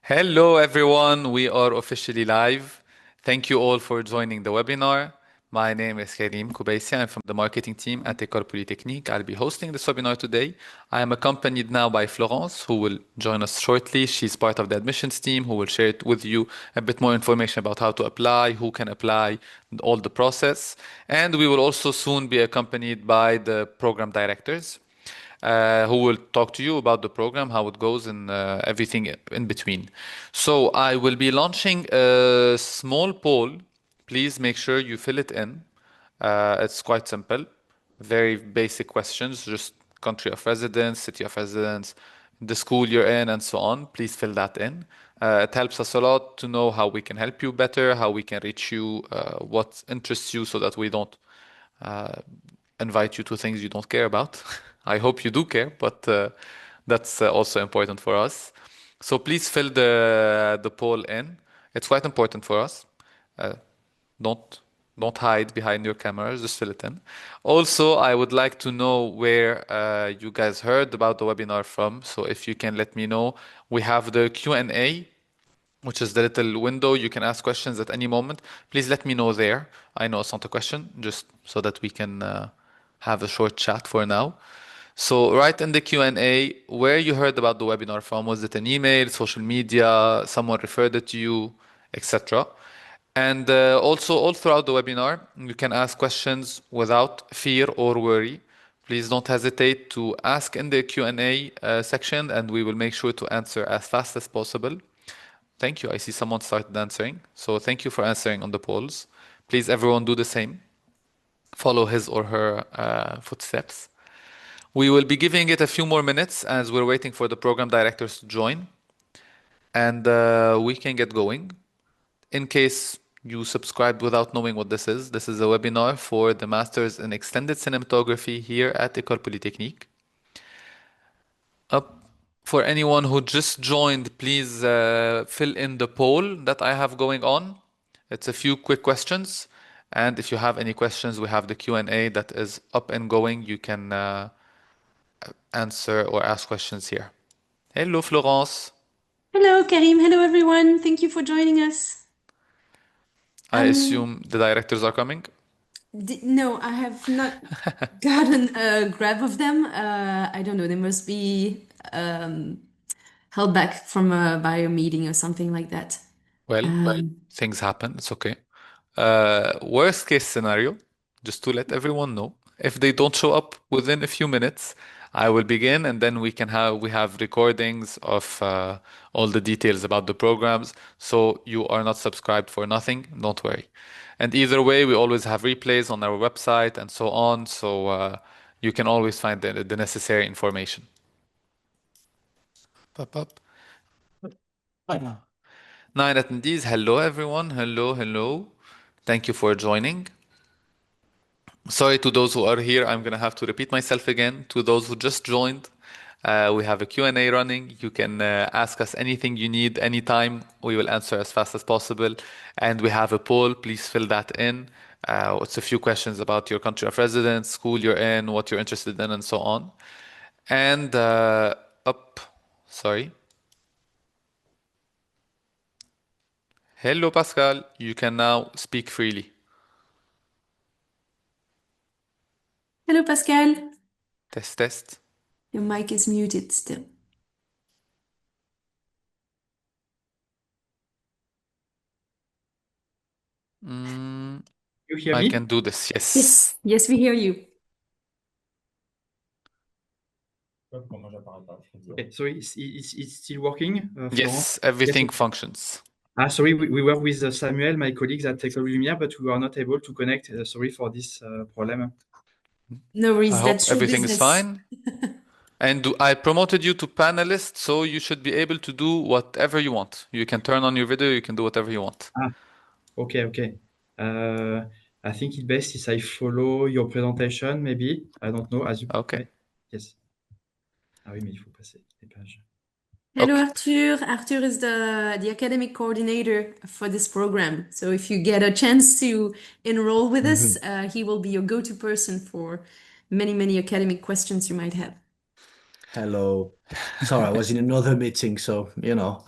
Hello, everyone. We are officially live. Thank you all for joining the webinar. My name is Karim Koubaissi. I'm from the marketing team at École Polytechnique. I'll be hosting this webinar today. I am accompanied now by Florence, who will join us shortly. She's part of the admissions team, who will share it with you a bit more information about how to apply, who can apply, all the process. And we will also soon be accompanied by the program directors who will talk to you about the program, how it goes, and everything in between. So I will be launching a small poll. Please make sure you fill it in. It's quite simple, very basic questions, just country of residence, city of residence, the school you're in, and so on. Please fill that in. It helps us a lot to know how we can help you better, how we can reach you, what interests you, so that we don't invite you to things you don't care about. I hope you do care, but that's also important for us. So please fill the poll in. It's quite important for us. Uh, don't don't hide behind your cameras. Just fill it in. Also, I would like to know where you guys heard about the webinar from. So if you can let me know, we have the Q&A, which is the little window you can ask questions at any moment. Please let me know there. I know it's not a question, just so that we can have a short chat for now. So write in the Q&A where you heard about the webinar from. Was it an email, social media, someone referred it to you, etc. And also, all throughout the webinar, you can ask questions without fear or worry. Please don't hesitate to ask in the Q&A section, and we will make sure to answer as fast as possible. Thank you. I see someone started answering. So thank you for answering on the polls. Please, everyone, do the same. Follow his or her footsteps. We will be giving it a few more minutes as we're waiting for the program directors to join, and we can get going. In case you subscribed without knowing what this is a webinar for the Masters in Extended Cinematography here at École Polytechnique. Up for anyone who just joined, please fill in the poll that I have going on. It's a few quick questions, and if you have any questions, we have the Q&A that is up and going. You can answer or ask questions here. Hello, Florence. Hello, Karim. Hello, everyone. Thank you for joining us. I Um, assume the directors are coming. no, I have not gotten a grab of them. I don't know. They must be held back from by a meeting or something like that. Well, Um, things happen. It's okay. Worst case scenario, just to let everyone know, if they don't show up within a few minutes, I will begin, and then we have recordings of all the details about the programs. So you are not subscribed for nothing. Don't worry. And either way, we always have replays on our website and so on. So you can always find the necessary information. Pop up. 9 attendees. Hello, everyone. Hello, hello. Thank you for joining. Sorry to those who are here. I'm gonna have to repeat myself again. To those who just joined, we have a Q&A running. You can ask us anything you need anytime. We will answer as fast as possible. And we have a poll. Please fill that in. It's a few questions about your country of residence, school you're in, what you're interested in, and so on. And up, sorry. Hello, Pascal. You can now speak freely. Hello, Pascal. Test, test. Your mic is muted still. Mm, You hear I me? can do this. Yes. Yes, yes, we hear you. Okay, so it's still working, Florent? Yes, Yes. everything functions. Sorry, we were with Samuel, my colleagues at École Lumière, but we were not able to connect. Sorry for this problem. No I worries. hope That's show everything is business. fine. And I promoted you to panelist, so you should be able to do whatever you want. You can turn on your video, you can do whatever you want. Ah, okay, okay. Uh, I think it's best if I follow your presentation, maybe. I don't know, as you... Okay. Yes. Ah oui, mais il faut passer les pages. Hello, Okay. Arthur. Arthur is the academic coordinator for this program. So if you get a chance to enroll with us, he will be your go-to person for many, many academic questions you might have. Hello. Sorry, I was in another meeting, so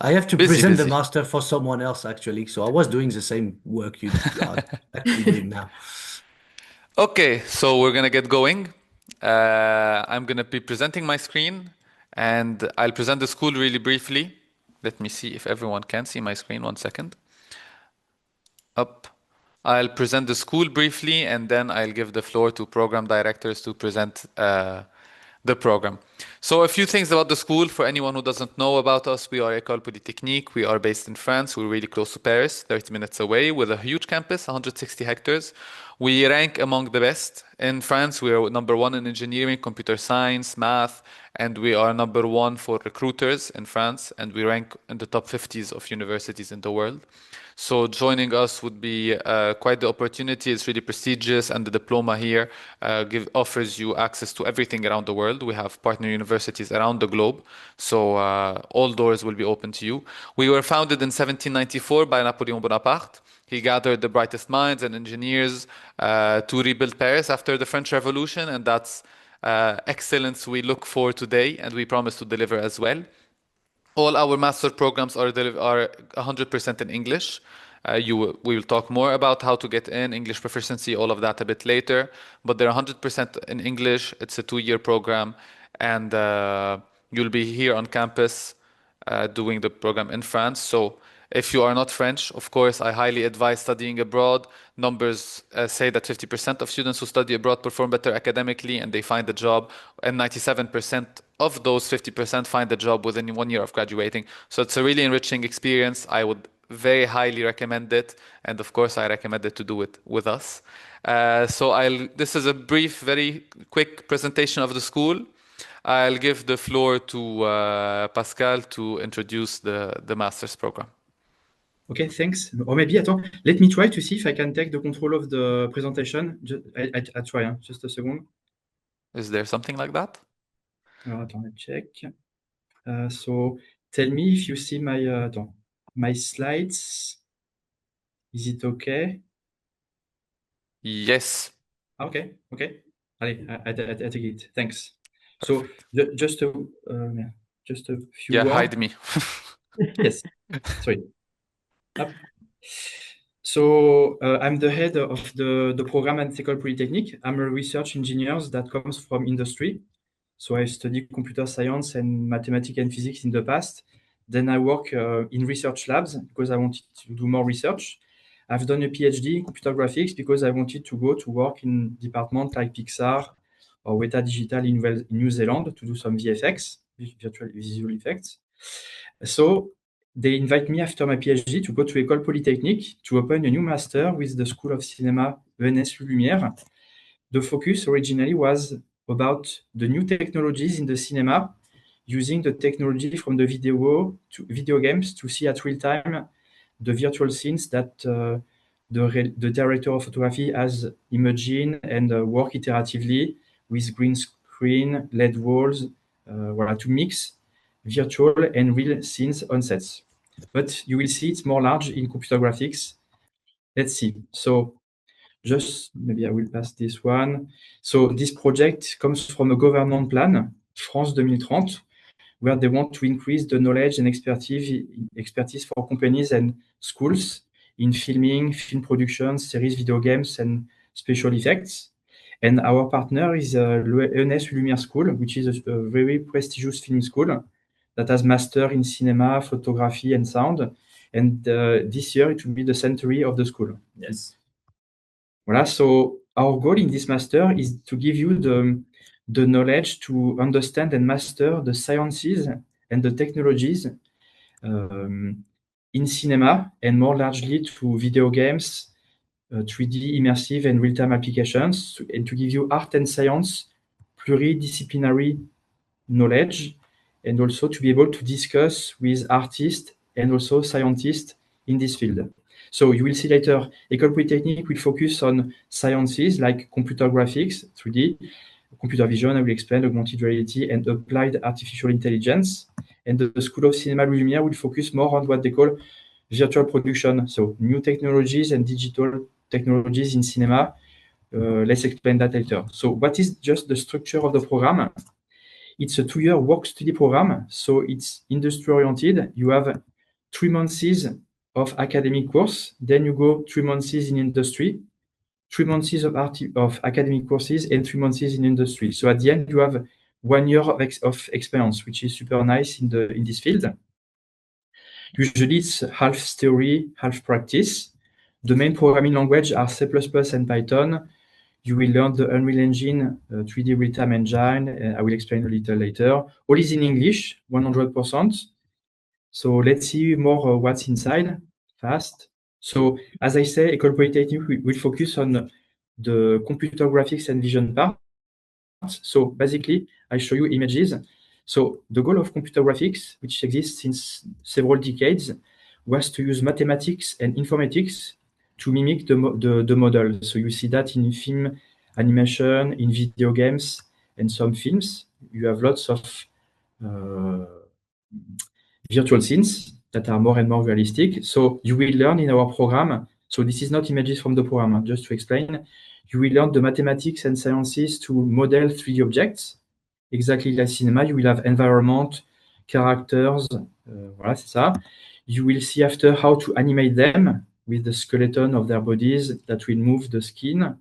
I have to Busy, present the busy. master for someone else actually. So I was doing the same work you are actually doing now. Okay, so we're gonna get going. I'm gonna be presenting my screen, and I'll present the school really briefly. Let me see if everyone can see my screen. One second. Up. I'll present the school briefly, and then I'll give the floor to program directors to present the program. So a few things about the school for anyone who doesn't know about us. We are École Polytechnique. We are based in France. We're really close to Paris, 30 minutes away, with a huge campus, 160 hectares. We rank among the best in France. We are number one in engineering, computer science, math, and we are number one for recruiters in France, and we rank in the top 50s of universities in the world. So joining us would be quite the opportunity. It's really prestigious, and the diploma here offers you access to everything around the world. We have partner universities around the globe, so all doors will be open to you. We were founded in 1794 by Napoleon Bonaparte. He gathered the brightest minds and engineers to rebuild Paris after the French Revolution, and that's excellence we look for today, and we promise to deliver as well. All our master programs are 100% in English. We will talk more about how to get in, English proficiency, all of that a bit later. But they're 100% in English. It's a 2-year program, and you'll be here on campus doing the program in France. So if you are not French, of course, I highly advise studying abroad. Numbers say that 50% of students who study abroad perform better academically and they find a job, and 97% of those 50% find a job within 1 year of graduating. So it's a really enriching experience. I would very highly recommend it, and of course, I recommend it to do it with us. This is a brief, very quick presentation of the school. I'll give the floor to Pascal to introduce the master's program. Okay, thanks. Or maybe, attends, let me try to see if I can take the control of the presentation. I try, hein? Just a second. Is there something like that? Alors, attends, let's check. So tell me if you see my slides. Is it okay? Yes. Okay. Allez, I take it. Thanks. So Perfect. just a few Yeah, words. hide me. Yes. Sorry. Up. So I'm the head of the program at École Polytechnique. I'm a research engineer that comes from industry. So I studied computer science and mathematics and physics in the past. Then I work in research labs because I wanted to do more research. I've done a PhD in computer graphics because I wanted to go to work in departments like Pixar or Weta Digital in New Zealand to do some VFX, virtual visual effects. So they invite me after my PhD to go to École Polytechnique to open a new master with the School of Cinema ENS Lumière. The focus originally was about the new technologies in the cinema, using the technology from the video games to see at real time the virtual scenes that the director of photography has imagined and work iteratively with green screen, LED walls, to mix virtual and real scenes on sets. But you will see it's more large in computer graphics. Let's see. So just maybe I will pass this one. So this project comes from a government plan, France 2030, where they want to increase the knowledge and expertise for companies and schools in filming, film production, series, video games, and special effects. And our partner is ENS Lumière School, which is a very prestigious film school that has master in cinema, photography, and sound. And this year it will be the century of the school. Yes. Voilà, so our goal in this master is to give you the knowledge to understand and master the sciences and the technologies in cinema and more largely to video games, 3D immersive and real-time applications, and to give you art and science pluridisciplinary knowledge, and also to be able to discuss with artists and also scientists in this field. So you will see later, École Polytechnique will focus on sciences like computer graphics, 3D, computer vision, I will explain, augmented reality, and applied artificial intelligence. And the School of Cinema Lumière will focus more on what they call virtual production, so new technologies and digital technologies in cinema. Let's explain that later. So what is just the structure of the program? It's a 2-year work study program, so it's industry-oriented. You have 3 months of academic course, then you go 3 months in industry, 3 months of academic courses, and 3 months in industry. So at the end, you have 1 year of experience, which is super nice in this field. Usually, it's half theory, half practice. The main programming language are C++ and Python. You will learn the Unreal Engine 3D real-time engine. I will explain a little later. All is in English, 100%. So let's see more what's inside fast. So as I say, École Polytechnique will focus on the computer graphics and vision part. So basically, I show you images. So the goal of computer graphics, which exists since several decades, was to use mathematics and informatics to mimic the model. So you see that in film animation, in video games, and some films. You have lots of virtual scenes that are more and more realistic. So you will learn in our program. So this is not images from the program, just to explain. You will learn the mathematics and sciences to model 3D objects. Exactly like cinema, you will have environment, characters, voilà, c'est ça. You will see after how to animate them with the skeleton of their bodies that will move the skin.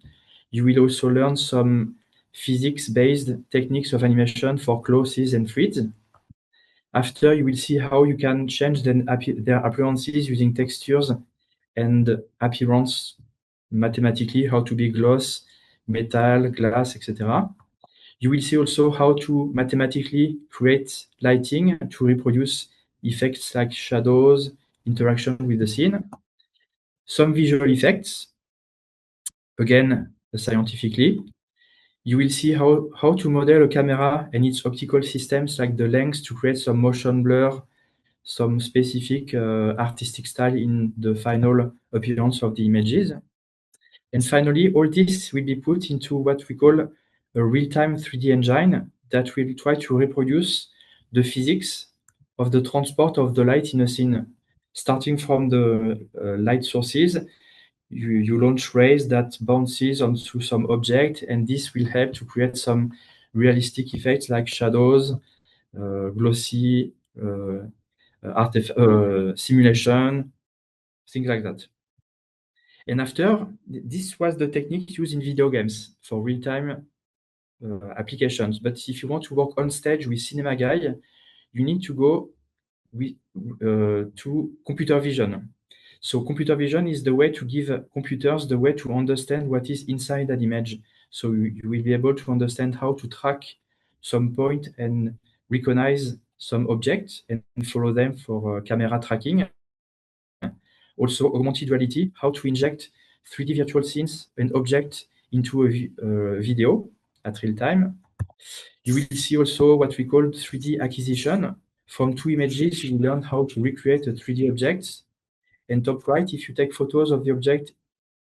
You will also learn some physics-based techniques of animation for clothes and fluids. After, you will see how you can change their appearances using textures and appearance mathematically, how to be gloss, metal, glass, etc. You will see also how to mathematically create lighting to reproduce effects like shadows, interaction with the scene. Some visual effects, again, scientifically. You will see how to model a camera and its optical systems like the lens to create some motion blur, some specific artistic style in the final appearance of the images. And finally, all this will be put into what we call a real-time 3D engine that will try to reproduce the physics of the transport of the light in a scene. Starting from the light sources, you launch rays that bounces onto some object, and this will help to create some realistic effects like shadows, glossy, simulation, things like that. And after, this was the technique used in video games for real-time applications. But if you want to work on stage with Cinema Guy, you need to go to computer vision. So computer vision is the way to give computers the way to understand what is inside that image. So you will be able to understand how to track some point and recognize some objects and follow them for camera tracking. Also, augmented reality, how to inject 3D virtual scenes and objects into a video at real time. You will see also what we call 3D acquisition. From 2 images, you will learn how to recreate a 3D object. And top right, if you take photos of the object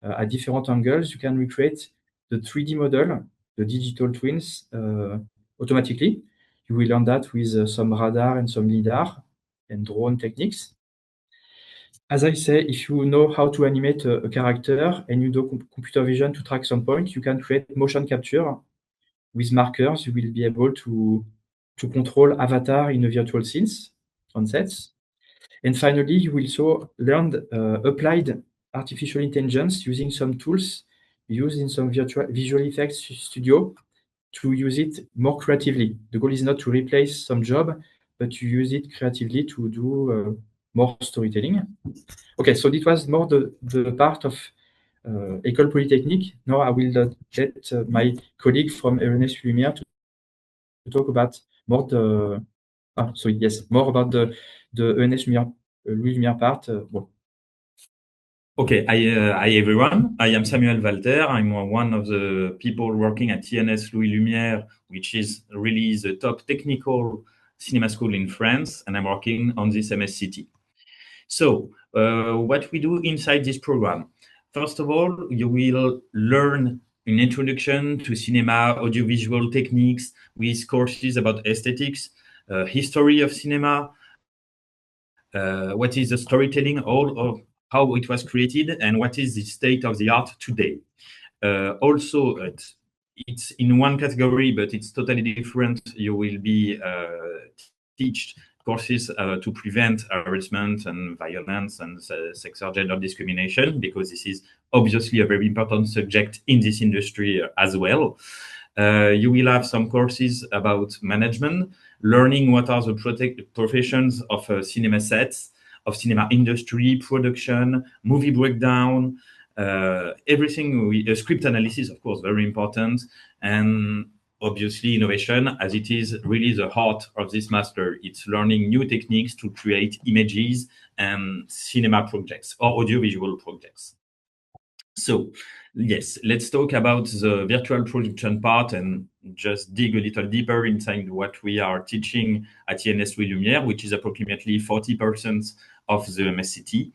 at different angles, you can recreate the 3D model, the digital twins, automatically. You will learn that with some radar and some LiDAR and drone techniques. As I say, if you know how to animate a character and you do computer vision to track some point, you can create motion capture with markers. You will be able to control avatar in a virtual scenes on sets. And finally, you will also learn applied artificial intelligence using some tools used in some visual effects studio to use it more creatively. The goal is not to replace some job, but to use it creatively to do more storytelling. Okay, so this was more the part of École Polytechnique. Now I will let my colleague from ENS Lumière to talk about more more about the ENS Lumière part. Well. Okay, hi everyone. I am Samuel Walter. I'm one of the people working at ENS Louis Lumière, which is really the top technical cinema school in France, and I'm working on this MSc&T. So, what we do inside this program? First of all, you will learn an introduction to cinema, audiovisual techniques, with courses about aesthetics, history of cinema, what is the storytelling, all of how it was created, and what is the state of the art today. Also, it's in one category, but it's totally different. You will be teach courses to prevent harassment and violence and sex or gender discrimination, because this is obviously a very important subject in this industry as well. You will have some courses about management, learning what are the professions of cinema sets, of cinema industry, production, movie breakdown, everything. Script analysis, of course, very important, and obviously innovation, as it is really the heart of this master. It's learning new techniques to create images and cinema projects or audiovisual projects. So yes, let's talk about the virtual production part and just dig a little deeper inside what we are teaching at INS Louis Lumière, which is approximately 40% of the MSc&T.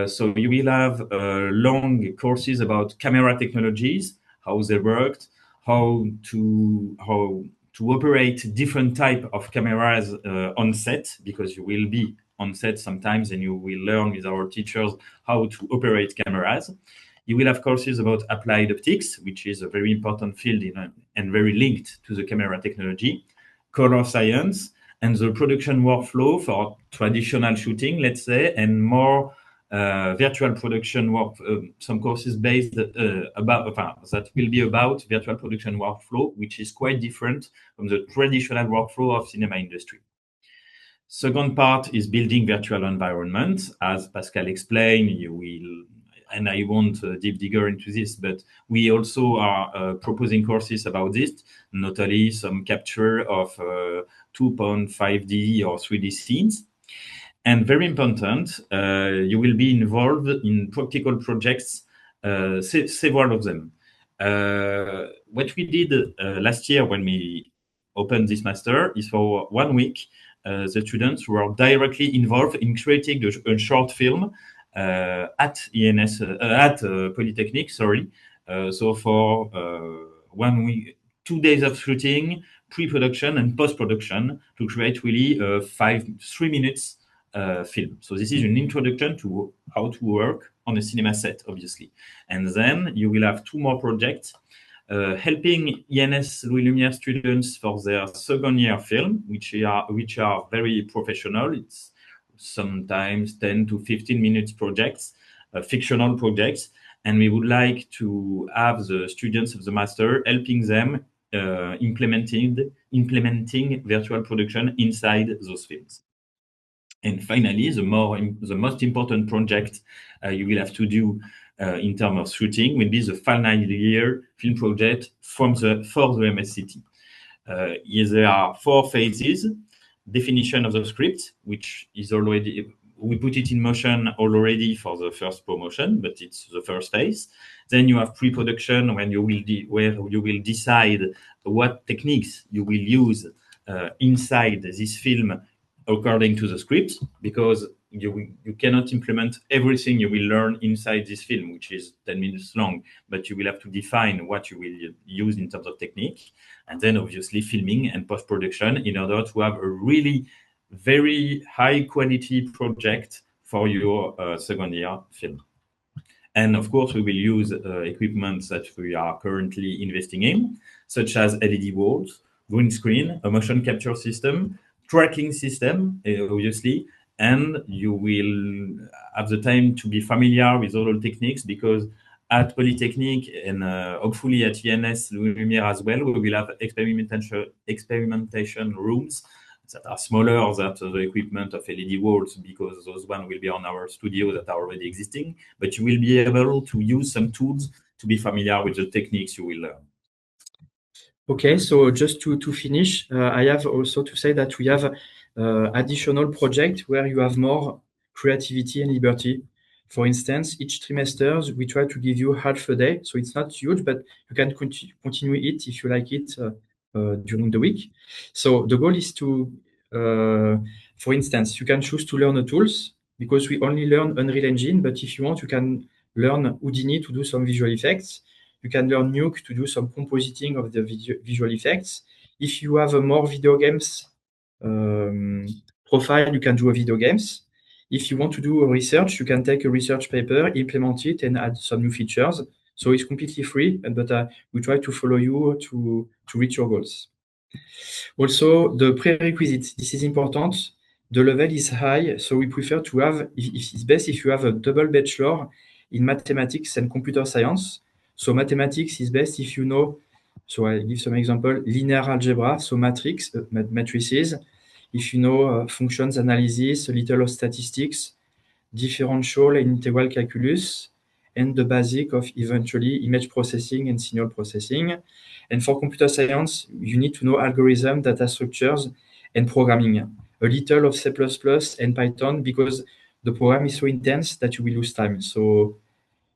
So you will have long courses about camera technologies, how they worked, how to operate different type of cameras on set, because you will be on set sometimes and you will learn with our teachers how to operate cameras. You will have courses about applied optics, which is a very important field and very linked to the camera technology, color science, and the production workflow for traditional shooting, let's say, and more virtual production work, some courses based about that will be about virtual production workflow, which is quite different from the traditional workflow of cinema industry. Second part is building virtual environments. As Pascal explained, you will, and I won't deep digger into this, but we also are proposing courses about this, notably some capture of 2.5D or 3D scenes. And very important, you will be involved in practical projects, several of them. What we did last year when we opened this master is for 1 week, the students were directly involved in creating a short film at INS, at Polytechnic, sorry. So for 1 week, 2 days of shooting, pre-production and post-production to create really 3 minutes film. So this is an introduction to how to work on a cinema set, obviously. And then you will have 2 more projects helping INS Louis Lumière students for their second year film, which are very professional. It's sometimes 10 to 15 minutes projects, fictional projects. And we would like to have the students of the master helping them implementing virtual production inside those films. And finally, the most important project you will have to do in terms of shooting will be the final year film project for the MSc&T. There are 4 phases: definition of the script, which is already, we put it in motion already for the first promotion, but it's the first phase. Then you have pre-production, where you will decide what techniques you will use inside this film according to the script, because you cannot implement everything you will learn inside this film, which is 10 minutes long, but you will have to define what you will use in terms of technique. And then obviously filming and post-production in order to have a really very high quality project for your second year film. And of course, we will use equipment that we are currently investing in, such as LED walls, green screen, a motion capture system, tracking system, obviously, and you will have the time to be familiar with all the techniques, because at Polytechnic and hopefully at INS Louis Lumière as well, we will have experimentation rooms that are smaller than the equipment of LED walls, because those one will be on our studio that are already existing. But you will be able to use some tools to be familiar with the techniques you will learn. Okay, so just to finish, I have also to say that we have additional project where you have more creativity and liberty. For instance, each trimester we try to give you half a day, so it's not huge, but you can continue it if you like it during the week. So the goal is to, for instance, you can choose to learn the tools, because we only learn Unreal Engine, but if you want, you can learn Houdini to do some visual effects. You can learn Nuke to do some compositing of the visual effects. If you have a more video games profile, you can do a video games. If you want to do a research, you can take a research paper, implement it, and add some new features. So it's completely free, but we try to follow you to reach your goals. Also, the prerequisites, this is important. The level is high, so we prefer to have, if it's best if you have a double bachelor in mathematics and computer science. So mathematics is best if you know, so I give some example, linear algebra, so matrices. If you know functions analysis, a little of statistics, differential and integral calculus, and the basic of eventually image processing and signal processing. And for computer science, you need to know algorithm, data structures, and programming. A little of C++ and Python because the program is so intense that you will lose time. So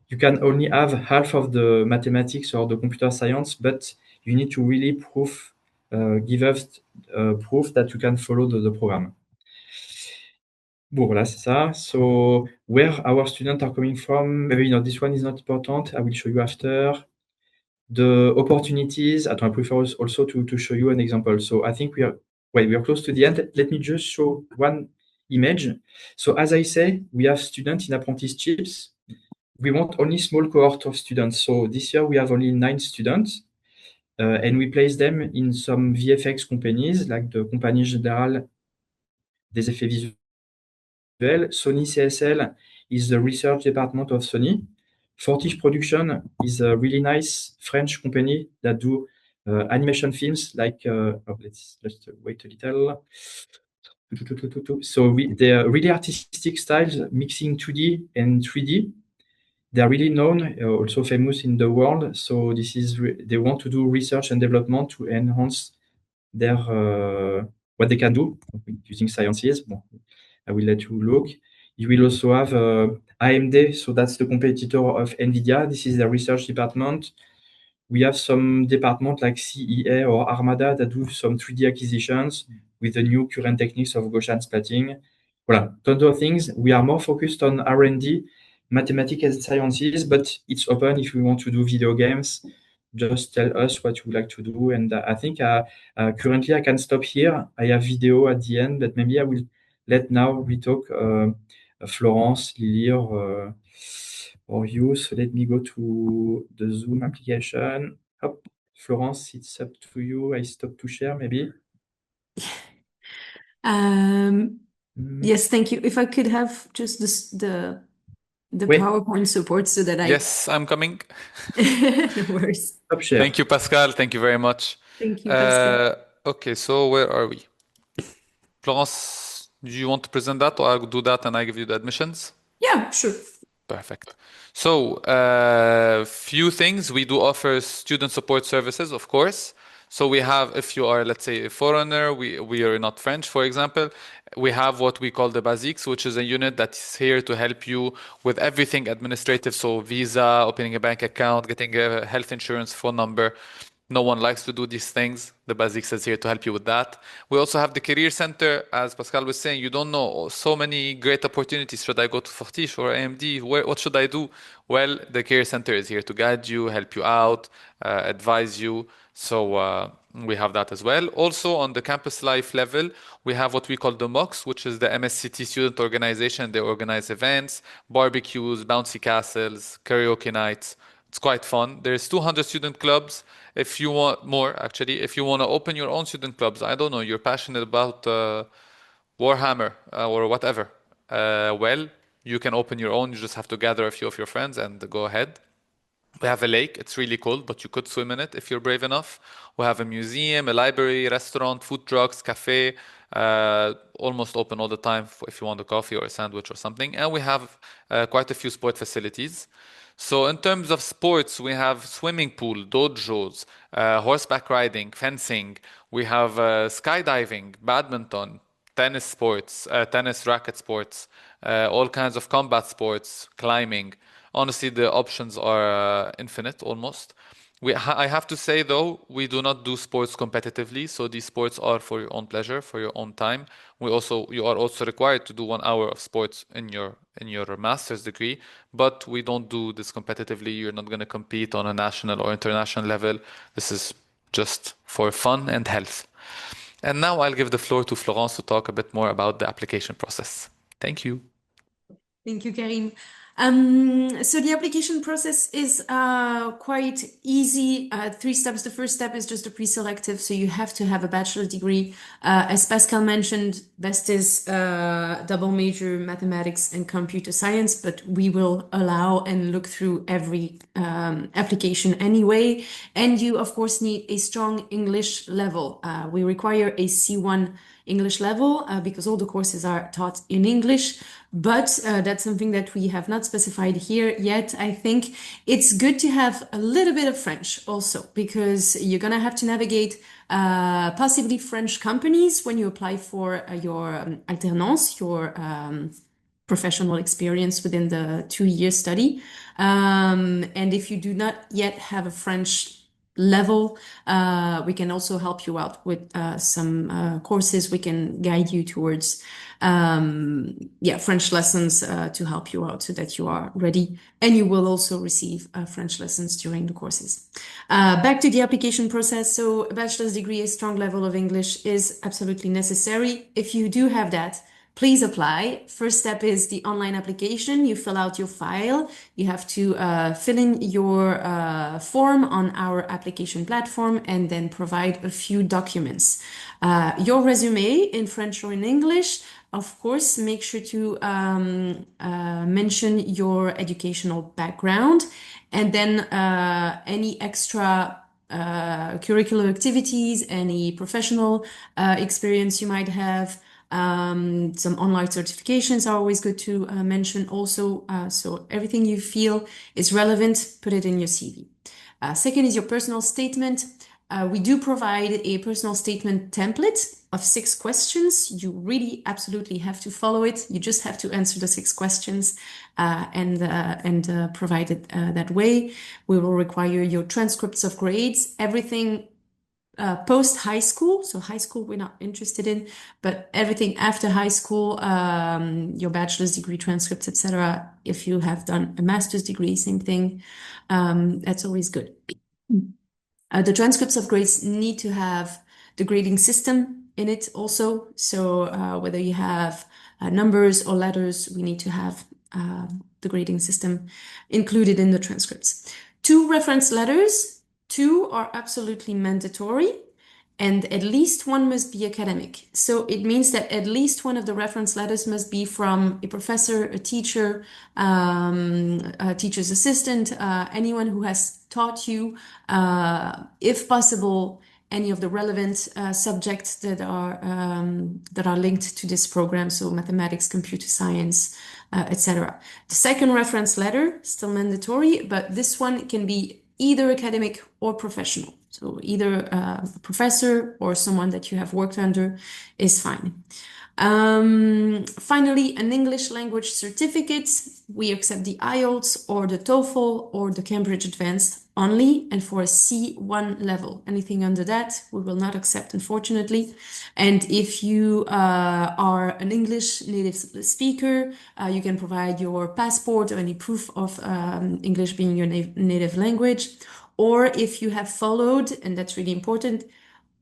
you can only have half of the mathematics or the computer science, but you need to really give us proof that you can follow the program. Bon, voilà, c'est ça. So where our students are coming from, maybe this one is not important. I will show you after. The opportunities. I prefer also to show you an example. So I think we are close to the end. Let me just show one image. So as I say, we have students in apprenticeships. We want only small cohort of students. So this year we have only 9 students. And we place them in some VFX companies like the Compagnie Générale des Effets Visuels. Sony CSL is the research department of Sony. Fortiche Production is a really nice French company that do animation films like, let's just wait a little. So they are really artistic styles, mixing 2D and 3D. They are really known, also famous in the world. So this is they want to do research and development to enhance their what they can do using sciences. Bon, I will let you look. You will also have AMD, so that's the competitor of NVIDIA. This is their research department. We have some department like CEA or Armada that do some 3D acquisitions with the new current techniques of Gaussian splatting. Voilà, tons of things. We are more focused on R&D, mathematics and sciences, but it's open if we want to do video games. Just tell us what you would like to do. And I think currently I can stop here. I have video at the end, but maybe I will let now we talk Florence, Lily, or you. So let me go to the Zoom application. Hop, Florence, it's up to you. I stop to share maybe. Yes, thank you. If I could have just the Wait. PowerPoint support so that I Yes, I'm coming. no worries. Stop share. Thank you, Pascal. Thank you very much. Thank you, Pascal. Okay, so where are we? Florence, do you want to present that or I'll do that and I give you the admissions? Yeah, sure. Perfect. So, few things. We do offer student support services, of course. So we have, if you are, let's say, a foreigner, we are not French, for example, we have what we call the Basics, which is a unit that is here to help you with everything administrative. So visa, opening a bank account, getting a health insurance phone number. No one likes to do these things. The Basics is here to help you with that. We also have the Career Center. As Pascal was saying, you don't know so many great opportunities. Should I go to Fortiche or AMD? What should I do? Well, the Career Center is here to guide you, help you out, advise you. So we have that as well. Also, on the campus life level, we have what we call the MOOCs, which is the MSc&T student organization. They organize events, barbecues, bouncy castles, karaoke nights. It's quite fun. There's 200 student clubs. If you want more, actually, if you want to open your own student clubs, I don't know, you're passionate about Warhammer or whatever. Well, you can open your own. You just have to gather a few of your friends and go ahead. We have a lake. It's really cold, but you could swim in it if you're brave enough. We have a museum, a library, restaurant, food trucks, cafe, almost open all the time if you want a coffee or a sandwich or something. And we have quite a few sport facilities. So in terms of sports, we have swimming pool, dojos, horseback riding, fencing. We have skydiving, badminton, tennis sports, tennis racket sports, all kinds of combat sports, climbing. Honestly, the options are infinite almost. I have to say though, we do not do sports competitively. So these sports are for your own pleasure, for your own time. You are also required to do 1 hour of sports in your master's degree, but we don't do this competitively. You're not going to compete on a national or international level. This is just for fun and health. And now I'll give the floor to Florence to talk a bit more about the application process. Thank you. Thank you, Karim. So the application process is quite easy. 3 steps. The first step is just a pre-selective, so you have to have a bachelor's degree. As Pascal mentioned, best is double major mathematics and computer science, but we will allow and look through every application anyway. And you, of course, need a strong English level. We require a C1 English level because all the courses are taught in English, but that's something that we have not specified here yet. I think it's good to have a little bit of French also because you're gonna have to navigate possibly French companies when you apply for your alternance, your professional experience within the 2-year study. And if you do not yet have a French level, we can also help you out with some courses. We can guide you towards French lessons to help you out so that you are ready, and you will also receive French lessons during the courses. Back to the application process. So a bachelor's degree, a strong level of English is absolutely necessary. If you do have that, please apply. First step is the online application. You fill out your file. You have to fill in your form on our application platform and then provide a few documents. Your resume in French or in English. Of course, make sure to mention your educational background and then any extra curricular activities, any professional experience you might have. Some online certifications are always good to mention also. So everything you feel is relevant, put it in your CV. Second is your personal statement. We do provide a personal statement template of 6 questions. You really absolutely have to follow it. You just have to answer the 6 questions and provide it that way. We will require your transcripts of grades, everything post high school. So high school we're not interested in, but everything after high school, your bachelor's degree transcripts, etc. If you have done a master's degree, same thing. That's always good. The transcripts of grades need to have the grading system in it also. So whether you have numbers or letters, we need to have the grading system included in the transcripts. 2 reference letters. 2 are absolutely mandatory, and at least 1 must be academic. So it means that at least 1 of the reference letters must be from a professor, a teacher, a teacher's assistant, anyone who has taught you, if possible, any of the relevant subjects that are linked to this program, so mathematics, computer science, etc. The second reference letter, still mandatory, but this one can be either academic or professional. So either a professor or someone that you have worked under is fine. Finally, an English language certificate. We accept the IELTS or the TOEFL or the Cambridge Advanced only, and for a C1 level. Anything under that, we will not accept, unfortunately. And if you are an English native speaker, you can provide your passport or any proof of English being your native language. Or if you have followed, and that's really important,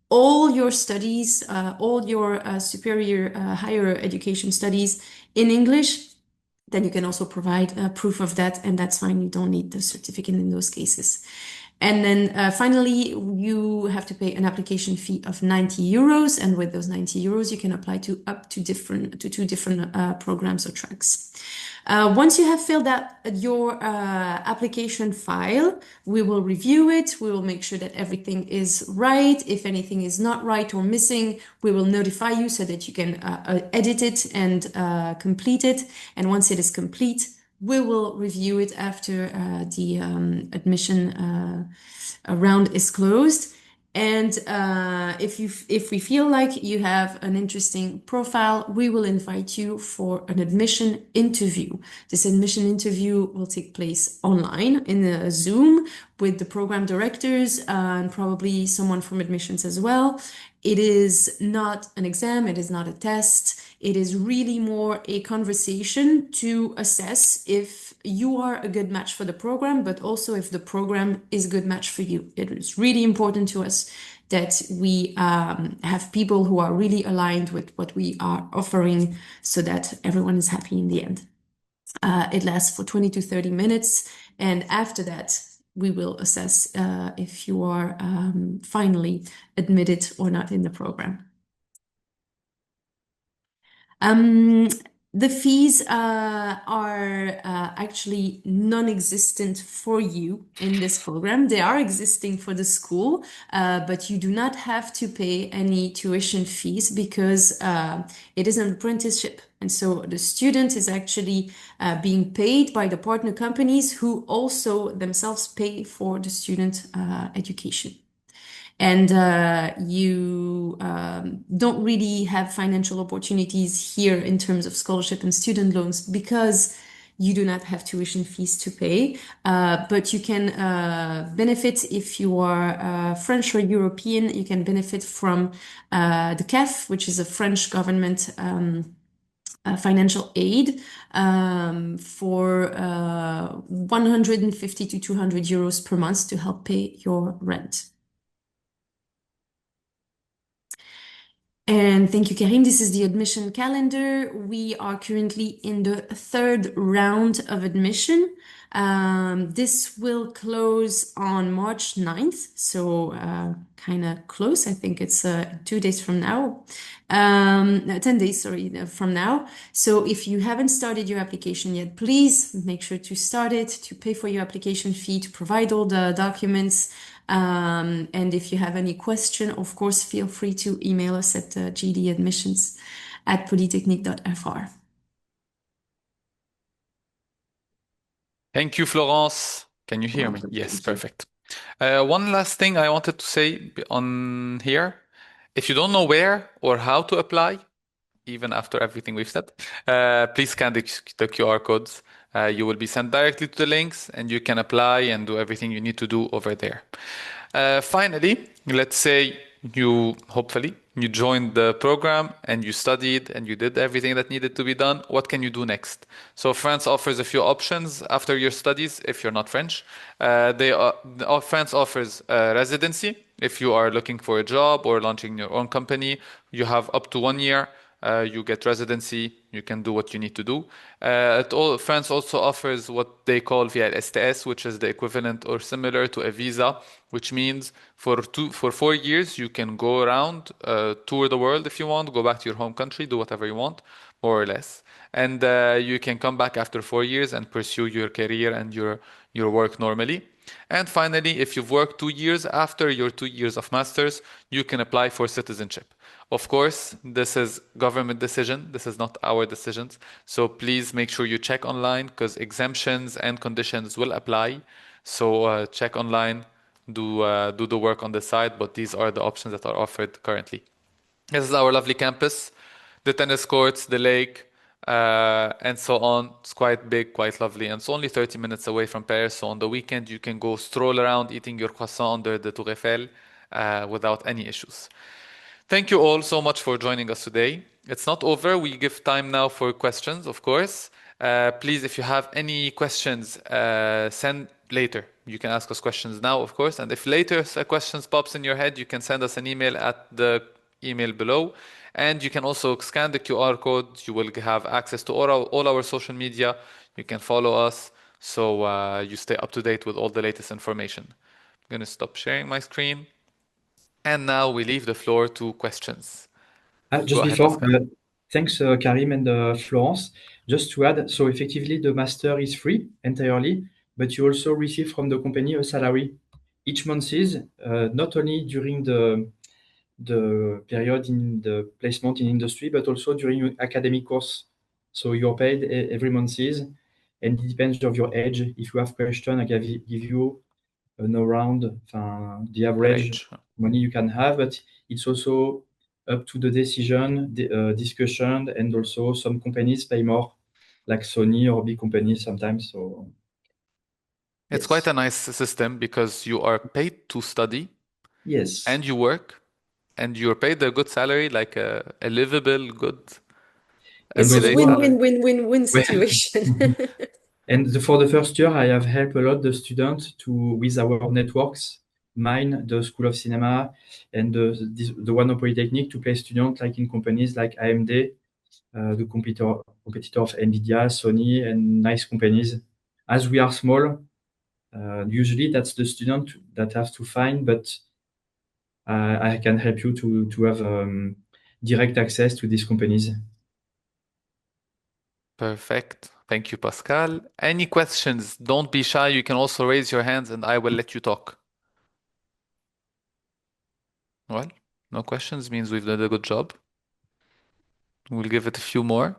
all your studies, all your superior higher education studies in English, then you can also provide proof of that, and that's fine. You don't need the certificate in those cases. And then finally, you have to pay an application fee of 90 euros. And with those 90 euros, you can apply to up to 2 different programs or tracks. Once you have filled out your application file, we will review it. We will make sure that everything is right. If anything is not right or missing, we will notify you so that you can edit it and complete it. And once it is complete, we will review it after the admission round is closed. And if we feel like you have an interesting profile, we will invite you for an admission interview. This admission interview will take place online in a Zoom with the program directors and probably someone from admissions as well. It is not an exam, it is not a test. It is really more a conversation to assess if you are a good match for the program, but also if the program is a good match for you. It is really important to us that we have people who are really aligned with what we are offering so that everyone is happy in the end. It lasts for 20 to 30 minutes. And after that, we will assess if you are finally admitted or not in the program. The fees are actually non-existent for you in this program. They are existing for the school, but you do not have to pay any tuition fees because it is an apprenticeship. And so the student is actually being paid by the partner companies who also themselves pay for the student education. And you don't really have financial opportunities here in terms of scholarship and student loans because you do not have tuition fees to pay, but you can benefit if you are French or European. You can benefit from the CAF, which is a French government financial aid for 150 to 200 euros per month to help pay your rent. And thank you, Karim. This is the admission calendar. We are currently in the third round of admission. This will close on March 9th, so kind of close. I think it's 2 days from now. No, 10 days, sorry, from now. So if you haven't started your application yet, please make sure to start it, to pay for your application fee, to provide all the documents. And if you have any question, of course, feel free to email us at gdadmissions@polytechnique.fr. Thank you, Florence. Can you hear me? Yes, perfect. One last thing I wanted to say on here. If you don't know where or how to apply, even after everything we've said, please scan the QR codes. You will be sent directly to the links and you can apply and do everything you need to do over there. Finally, let's say hopefully, you joined the program and you studied and you did everything that needed to be done. What can you do next? So France offers a few options after your studies if you're not French. France offers residency. If you are looking for a job or launching your own company, you have up to 1 year. You get residency, you can do what you need to do. France also offers what they call VLSTS, which is the equivalent or similar to a visa, which means for 4 years you can go around, tour the world if you want, go back to your home country, do whatever you want, more or less. And you can come back after 4 years and pursue your career and your work normally. And finally, if you've worked 2 years after your 2 years of masters, you can apply for citizenship. Of course, this is government decision. This is not our decisions. So please make sure you check online because exemptions and conditions will apply. So check online, do the work on the side, but these are the options that are offered currently. This is our lovely campus, the tennis courts, the lake, and so on. It's quite big, quite lovely, and it's only 30 minutes away from Paris. So on the weekend, you can go stroll around eating your croissant under the Tour Eiffel without any issues. Thank you all so much for joining us today. It's not over. We give time now for questions, of course. Please, if you have any questions, send later. You can ask us questions now, of course. And if later a question pops in your head, you can send us an email at the email below. And you can also scan the QR code. You will have access to all our social media. You can follow us so you stay up to date with all the latest information. I'm going to stop sharing my screen. And now we leave the floor to questions. Just Go ahead, before, Pascal. thanks, Karim and Florence. Just to add, so effectively the master is free entirely, but you also receive from the company a salary each month is not only during the period in the placement in industry, but also during your academic course. So you're paid every month is, and it depends of your age. If you have question, I give you an around the average Range. money you can have, but it's also up to the decision, discussion, and also some companies pay more, like Sony or big companies sometimes. So It's quite yes, a nice system because you are paid to study yes, and you work and you're paid a good salary, like a livable, good, and It's a everyday also salary. win-win-win-win situation. and for the first year, I have helped a lot the students to with our networks, mine, the School of Cinema, and the one of Polytechnique to place students like in companies like AMD, the competitor of NVIDIA, Sony, and nice companies. As we are small, usually that's the student that has to find, but I can help you to have direct access to these companies. Perfect. Thank you, Pascal. Any questions? Don't be shy. You can also raise your hands and I will let you talk. Well, no questions means we've done a good job. We'll give it a few more.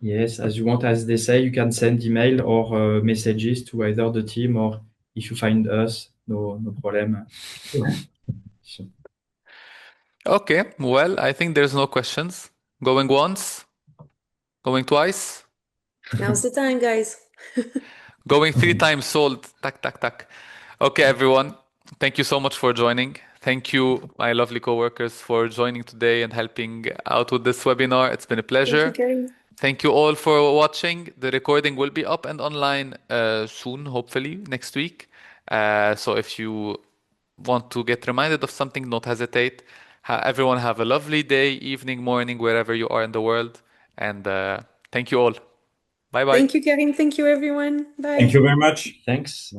Yes, as you want, as they say, you can send email or messages to either the team or if you find us, no problem. So, Okay, well, I think there's no questions. Going once, going twice, Now's the time, guys. going three times sold. Tack, tack, tack. Okay, everyone. Thank you so much for joining. Thank you, my lovely coworkers, for joining today and helping out with this webinar. It's been a Thank you, pleasure. Karim. Thank you all for watching. The recording will be up and online soon, hopefully next week. So if you want to get reminded of something, don't hesitate. Everyone have a lovely day, evening, morning, wherever you are in the world. And thank you all. Bye bye. Thank you, Karim. Thank you, everyone. Thank Bye. you very much. thanks.